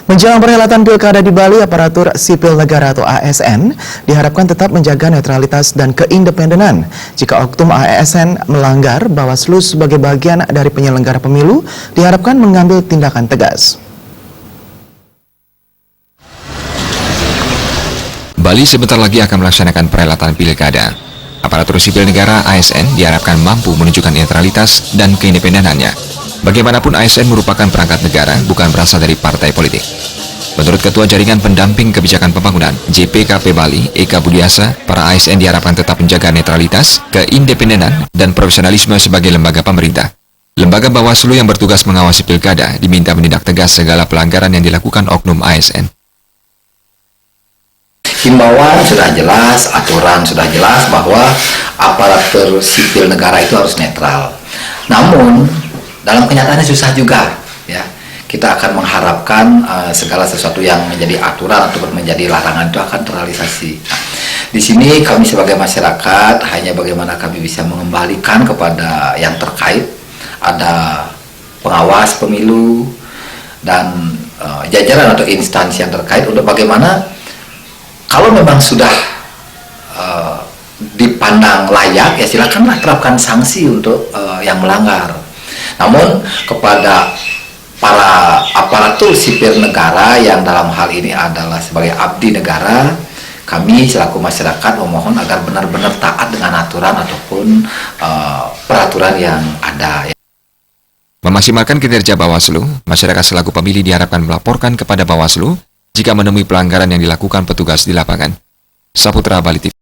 Menjelang perhelatan pilkada di Bali, aparatur sipil negara atau ASN diharapkan tetap menjaga netralitas dan keindependenan. Jika oknum ASN melanggar, Bawaslu sebagai bagian dari penyelenggara pemilu diharapkan mengambil tindakan tegas. Bali sebentar lagi akan melaksanakan perhelatan pilkada. Aparatur sipil negara ASN diharapkan mampu menunjukkan netralitas dan keindependenannya. Bagaimanapun ASN merupakan perangkat negara, bukan berasal dari partai politik. Menurut Ketua Jaringan Pendamping Kebijakan Pembangunan JPKP Bali, Eka Budiasa, para ASN diharapkan tetap menjaga netralitas, keindependenan, dan profesionalisme sebagai lembaga pemerintah. Lembaga Bawaslu yang bertugas mengawasi pilkada diminta menindak tegas segala pelanggaran yang dilakukan oknum ASN. Himbauan sudah jelas, aturan sudah jelas bahwa aparatur sipil negara itu harus netral. Namun dalam kenyataannya susah juga, ya. Kita akan mengharapkan segala sesuatu yang menjadi aturan atau menjadi larangan itu akan terrealisasi. Nah, di sini kami sebagai masyarakat hanya bagaimana kami bisa mengembalikan kepada yang terkait, ada pengawas pemilu dan jajaran atau instansi yang terkait untuk bagaimana kalau memang sudah dipandang layak, ya silakanlah terapkan sanksi untuk yang melanggar. Namun kepada para aparatur sipil negara yang dalam hal ini adalah sebagai abdi negara, kami selaku masyarakat memohon agar benar-benar taat dengan aturan ataupun peraturan yang ada. Memaksimalkan kinerja Bawaslu, masyarakat selaku pemilih diharapkan melaporkan kepada Bawaslu jika menemui pelanggaran yang dilakukan petugas di lapangan. Saputra Bali TV.